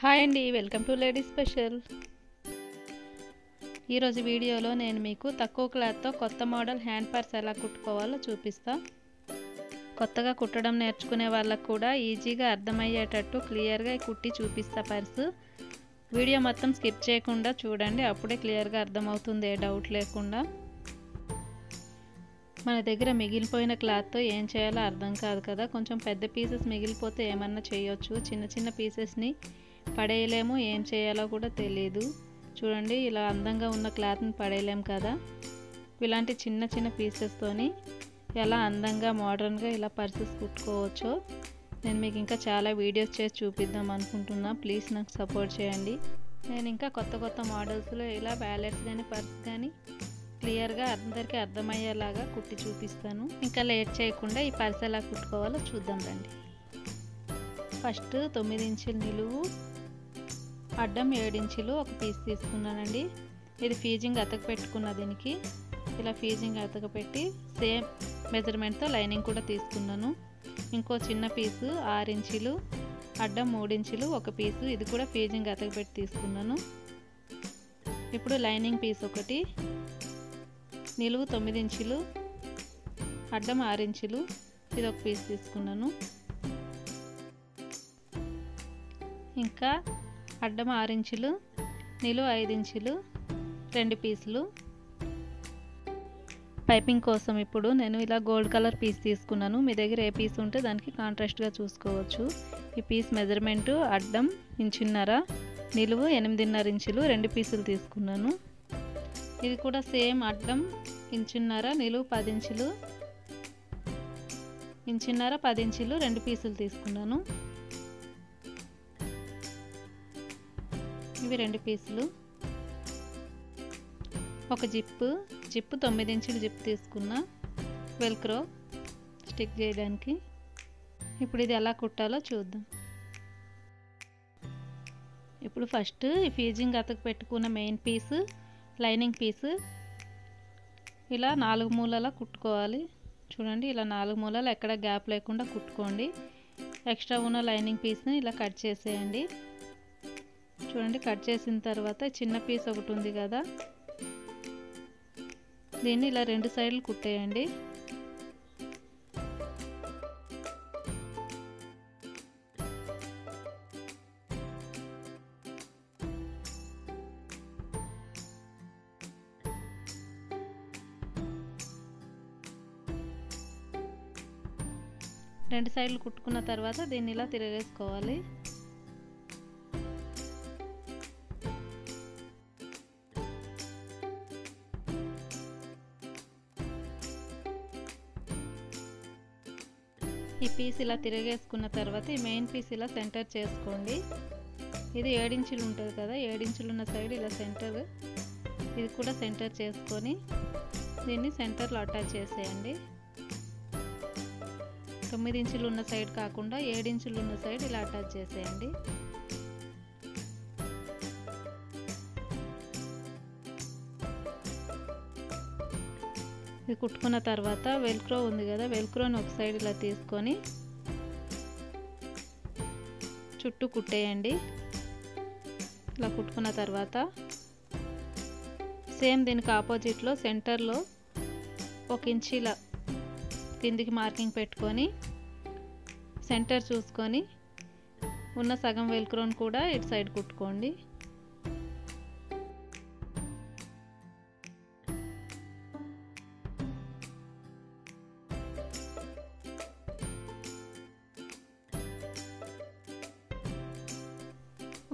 Hi అండి, welcome to lady special. ఈరోజు వీడియోలో నేను మీకు తక్కువ క్లాత్తో కొత్త మోడల్ హ్యాండ్ పర్స్ ఎలా కుట్టుకోవాలో చూపిస్తా. కొత్తగా కుట్టడం నేర్చుకునే వాళ్ళకు కూడా ఈజీగా అర్థమయ్యేటట్టు క్లియర్గా కుట్టి చూపిస్తా పర్సు. వీడియో మొత్తం స్కిప్ చేయకుండా చూడండి, అప్పుడే క్లియర్గా అర్థమవుతుంది, ఏ డౌట్ లేకుండా. మన దగ్గర మిగిలిపోయిన క్లాత్తో ఏం చేయాలో అర్థం కాదు కదా. కొంచెం పెద్ద పీసెస్ మిగిలిపోతే ఏమన్నా చేయొచ్చు, చిన్న చిన్న పీసెస్ని పడేయలేము, ఏం చేయాలో కూడా తెలియదు. చూడండి, ఇలా అందంగా ఉన్న క్లాత్ని పడేయలేము కదా. ఇలాంటి చిన్న చిన్న పీసెస్తోని ఎలా అందంగా మోడర్న్గా ఇలా పర్సెస్ కుట్టుకోవచ్చో నేను మీకు ఇంకా చాలా వీడియోస్ చేసి చూపిద్దాం అనుకుంటున్నా. ప్లీజ్ నాకు సపోర్ట్ చేయండి. నేను ఇంకా కొత్త కొత్త మోడల్స్లో ఇలా బ్యాలెట్స్ కానీ పర్స్ కానీ క్లియర్గా అందరికీ అర్థమయ్యేలాగా కుట్టి చూపిస్తాను. ఇంకా లేట్ చేయకుండా ఈ పర్స్ ఎలా కుట్టుకోవాలో చూద్దాం రండి. ఫస్ట్ 9 ఇంచుల నిలువు, అడ్డం 7 ఇంచులు ఒక పీస్ తీసుకున్నానండి. ఇది ఫీజింగ్ అతక పెట్టుకున్న దీనికి ఇలా ఫీజింగ్ అతక పెట్టి సేమ్ మెజర్మెంట్తో లైనింగ్ కూడా తీసుకున్నాను. ఇంకో చిన్న పీసు 6 ఇంచులు, అడ్డం 3 ఇంచులు ఒక పీసు, ఇది కూడా ఫీజింగ్ అతక పెట్టి తీసుకున్నాను. ఇప్పుడు లైనింగ్ పీస్ ఒకటి, నిలువు 9 ఇంచులు, అడ్డం 6 ఇంచులు, ఇది ఒక పీస్ తీసుకున్నాను. ఇంకా అడ్డం 6 ఇంచులు, నిలువు 5 ఇంచులు, 2 పీసులు. పైపింగ్ కోసం ఇప్పుడు నేను ఇలా గోల్డ్ కలర్ పీస్ తీసుకున్నాను. మీ దగ్గర ఏ పీస్ ఉంటే దానికి కాంట్రాస్ట్గా చూసుకోవచ్చు. ఈ పీస్ మెజర్మెంటు అడ్డం 1.5 ఇంచు, నిలువు 8.5 ఇంచులు, 2 పీసులు తీసుకున్నాను. ఇది కూడా సేమ్ అడ్డం 1.5 ఇంచు, నిలువు 10 ఇంచులు, 1.5 ఇంచు 10 ఇంచులు, 2 పీసులు తీసుకున్నాను. ఇవి 2 పీసులు. ఒక జిప్పు 9 ఇంచులు జిప్ తీసుకున్నా, వెల్క్రో స్టిక్ చేయడానికి. ఇప్పుడు ఇది ఎలా కుట్టాలో చూద్దాం. ఇప్పుడు ఫస్ట్ ఈ ఫీజింగ్ అతక పెట్టుకున్న మెయిన్ పీసు, లైనింగ్ పీసు ఇలా 4 మూలలా కుట్టుకోవాలి. చూడండి, ఇలా 4 మూలలు ఎక్కడ గ్యాప్ లేకుండా కుట్టుకోండి. ఎక్స్ట్రా ఉన్న లైనింగ్ పీస్ని ఇలా కట్ చేసేయండి. చూడండి, కట్ చేసిన తర్వాత చిన్న పీస్ ఒకటి ఉంది కదా, దీన్ని ఇలా 2 సైడ్లు కుట్టేయండి. రెండు సైడ్లు కుట్టుకున్న తర్వాత దీన్ని ఇలా తిరగేసుకోవాలి. ఈ పీస్ ఇలా తిరగేసుకున్న తర్వాత ఈ మెయిన్ పీస్ ఇలా సెంటర్ చేసుకోండి. ఇది 7 ఇంచులు ఉంటుంది కదా, 7 ఇంచులు ఉన్న సైడ్ ఇలా సెంటర్, ఇది కూడా సెంటర్ చేసుకొని దీన్ని సెంటర్లో అటాచ్ చేసేయండి. 9 ఇంచులు ఉన్న సైడ్ కాకుండా 7 ఇంచులు ఉన్న సైడ్ ఇలా అటాచ్ చేసేయండి. ఇది కుట్టుకున్న తర్వాత వెల్క్రో ఉంది కదా, వెల్క్రోని ఒక సైడ్ ఇలా తీసుకొని చుట్టూ కుట్టేయండి. ఇలా కుట్టుకున్న తర్వాత సేమ్ దీనికి ఆపోజిట్లో సెంటర్లో 1 ఇంచు ఇలా కిందికి మార్కింగ్ పెట్టుకొని సెంటర్ చూసుకొని ఉన్న సగం వెల్క్రోని కూడా ఇటు సైడ్ కుట్టుకోండి.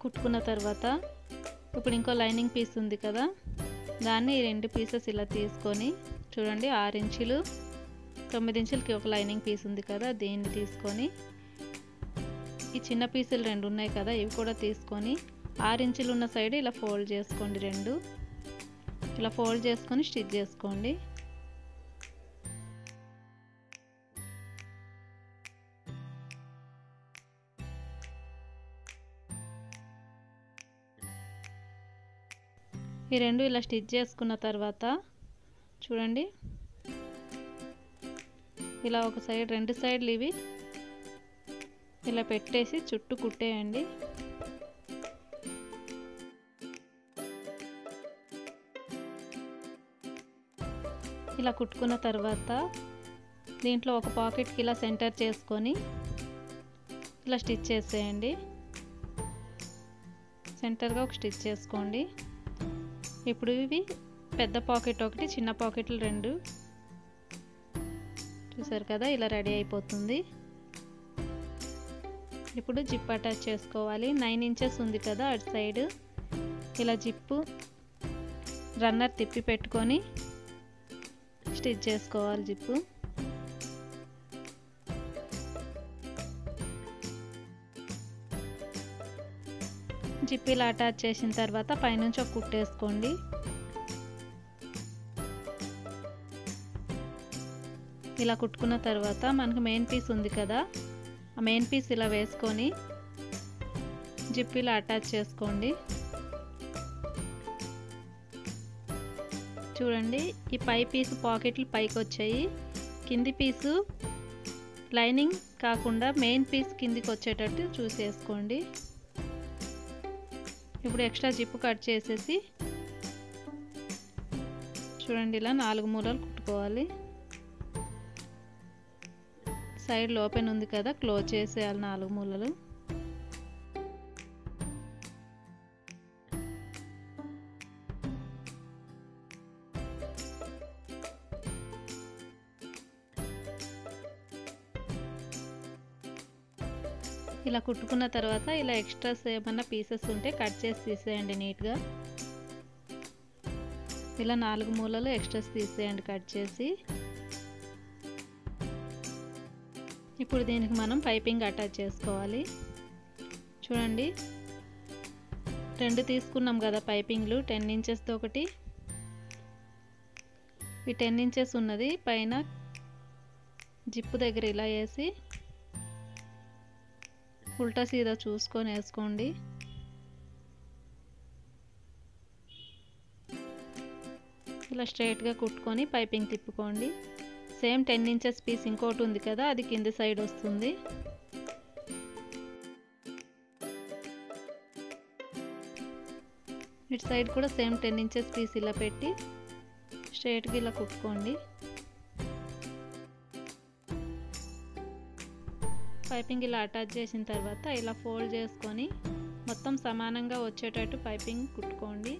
కుట్టుకున్న తర్వాత ఇప్పుడు ఇంకో లైనింగ్ పీస్ ఉంది కదా, దాన్ని 2 పీసెస్ ఇలా తీసుకొని చూడండి, 6 ఇంచులు 9 ఇంచులకి ఒక లైనింగ్ పీస్ ఉంది కదా, దీన్ని తీసుకొని ఈ చిన్న పీసులు 2 ఉన్నాయి కదా, ఇవి కూడా తీసుకొని 6 ఇంచులు ఉన్న సైడ్ ఇలా ఫోల్డ్ చేసుకోండి. 2 ఇలా ఫోల్డ్ చేసుకొని స్టిచ్ చేసుకోండి. ఈ 2 ఇలా స్టిచ్ చేసుకున్న తర్వాత చూడండి, ఇలా ఒక సైడ్ 2 సైడ్లు ఇవి ఇలా పెట్టేసి చుట్టూ కుట్టేయండి. ఇలా కుట్టుకున్న తర్వాత దీంట్లో ఒక పాకెట్కి ఇలా సెంటర్ చేసుకొని ఇలా స్టిచ్ చేసేయండి. సెంటర్గా ఒక స్టిచ్ చేసుకోండి. ఇప్పుడు ఇవి పెద్ద పాకెట్ ఒకటి, చిన్న పాకెట్లు 2 చూసారు కదా, ఇలా రెడీ అయిపోతుంది. ఇప్పుడు జిప్ అటాచ్ చేసుకోవాలి. 9 ఇంచెస్ ఉంది కదా అటు సైడ్, ఇలా జిప్పు రన్నర్ తిప్పి పెట్టుకొని స్టిచ్ చేసుకోవాలి. జిప్పు ఇలా అటాచ్ చేసిన తర్వాత పైనుంచి ఒక కుట్టేసుకోండి. ఇలా కుట్టుకున్న తర్వాత మనకు మెయిన్ పీస్ ఉంది కదా, ఆ మెయిన్ పీస్ ఇలా వేసుకొని జిప్ ఇలా అటాచ్ చేసుకోండి. చూడండి, ఈ పై పీసు పాకెట్లు పైకి వచ్చాయి. కింది పీసు లైనింగ్ కాకుండా మెయిన్ పీస్ కిందికి వచ్చేటట్టు చూసేసుకోండి. ఇప్పుడు ఎక్స్ట్రా జిప్ కట్ చేసేసి చూడండి, ఇలా 4 మూలలు కుట్టుకోవాలి. సైడ్ ఓపెన్ ఉంది కదా, క్లోజ్ చేసేయాలి 4 మూలలు. ఇలా కుట్టుకున్న తర్వాత ఇలా ఎక్స్ట్రాస్ ఏమన్నా పీసెస్ ఉంటే కట్ చేసి తీసేయండి నీట్గా. ఇలా 4 మూలలు ఎక్స్ట్రాస్ తీసేయండి కట్ చేసి. ఇప్పుడు దీనికి మనం పైపింగ్ అటాచ్ చేసుకోవాలి. చూడండి, 2 తీసుకున్నాం కదా పైపింగ్లు, 10 ఇంచెస్తో ఒకటి, ఈ 10 ఇంచెస్ ఉన్నది పైన జిప్పు దగ్గర ఇలా వేసి ఉల్టా సీదా చూసుకొని వేసుకోండి. ఇలా స్ట్రైట్గా కుట్టుకొని పైపింగ్ తిప్పుకోండి. సేమ్ 10 ఇంచెస్ పీస్ ఇంకోటి ఉంది కదా, అది కింది సైడ్ వస్తుంది. ఇటు సైడ్ కూడా సేమ్ 10 ఇంచెస్ పీస్ ఇలా పెట్టి స్ట్రైట్గా ఇలా కుట్టుకోండి. పైపింగ్ ఇలా అటాచ్ చేసిన తర్వాత ఇలా ఫోల్డ్ చేసుకొని మొత్తం సమానంగా వచ్చేటట్టు పైపింగ్ కుట్టుకోండి.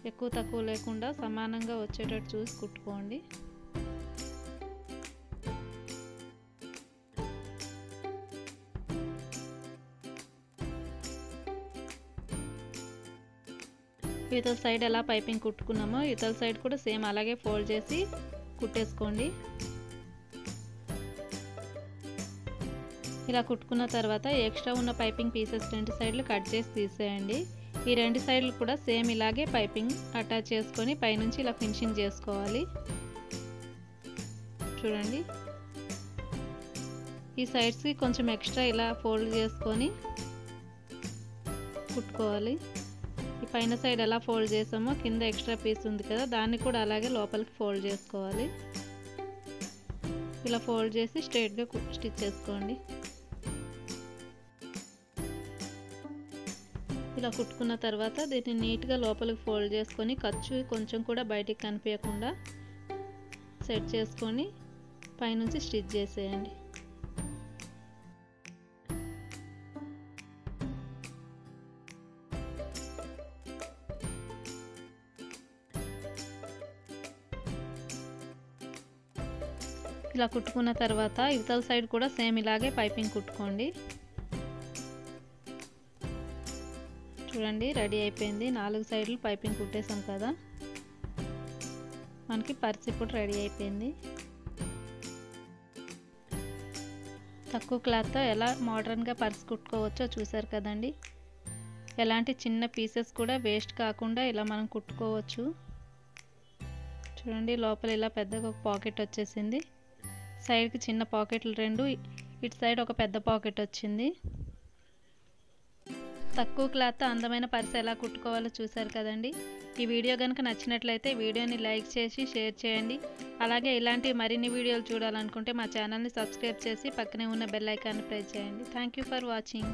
ఎక్కువ తక్కువ లేకుండా సమానంగా వచ్చేటట్టు చూసి కుట్టుకోండి. ఇవతల సైడ్ ఎలా పైపింగ్ కుట్టుకున్నామో ఇవతల సైడ్ కూడా సేమ్ అలాగే ఫోల్డ్ చేసి కుట్టేసుకోండి. ఇలా కుట్టుకున్న తర్వాత ఎక్స్ట్రా ఉన్న పైపింగ్ పీసెస్ 2 సైడ్లు కట్ చేసి తీసేయండి. ఈ 2 సైడ్లు కూడా సేమ్ ఇలాగే పైపింగ్ అటాచ్ చేసుకొని పైనుంచి ఇలా ఫినిషింగ్ చేసుకోవాలి. చూడండి, ఈ సైడ్స్కి కొంచెం ఎక్స్ట్రా ఇలా ఫోల్డ్ చేసుకొని కుట్టుకోవాలి. ఈ పైన సైడ్ ఎలా ఫోల్డ్ చేసామో కింద ఎక్స్ట్రా పీస్ ఉంది కదా, దాన్ని కూడా అలాగే లోపలికి ఫోల్డ్ చేసుకోవాలి. ఇలా ఫోల్డ్ చేసి స్ట్రైట్గా స్టిచ్ చేసుకోండి. ఇలా కుట్టుకున్న తర్వాత దీన్ని నీట్గా లోపలికి ఫోల్డ్ చేసుకొని ఖర్చు కొంచెం కూడా బయటికి కనిపించకుండా సెట్ చేసుకొని పైనుంచి స్టిచ్ చేసేయండి. ఇలా కుట్టుకున్న తర్వాత ఇవతల సైడ్ కూడా సేమ్ ఇలాగే పైపింగ్ కుట్టుకోండి. చూడండి, రెడీ అయిపోయింది. 4 సైడ్లు పైపింగ్ కుట్టేసాం కదా, మనకి పర్స్ ఇప్పుడు రెడీ అయిపోయింది. తక్కువ క్లాత్తో ఎలా మోడర్న్గా పర్స్ కుట్టుకోవచ్చో చూసారు కదండి. ఎలాంటి చిన్న పీసెస్ కూడా వేస్ట్ కాకుండా ఇలా మనం కుట్టుకోవచ్చు. చూడండి, లోపల ఇలా పెద్దగా ఒక పాకెట్ వచ్చేసింది. సైడ్కి చిన్న పాకెట్లు 2, ఇటు సైడ్ ఒక పెద్ద పాకెట్ వచ్చింది. తక్కువ క్లాత్తో అందమైన పర్స్ ఎలా కుట్టుకోవాలో చూసారు కదండి. ఈ వీడియో కనుక నచ్చినట్లయితే వీడియోని లైక్ చేసి షేర్ చేయండి. అలాగే ఇలాంటి మరిన్ని వీడియోలు చూడాలనుకుంటే మా ఛానల్ని సబ్స్క్రైబ్ చేసి పక్కనే ఉన్న బెల్ ఐకాన్ని ప్రెస్ చేయండి. Thank you for watching.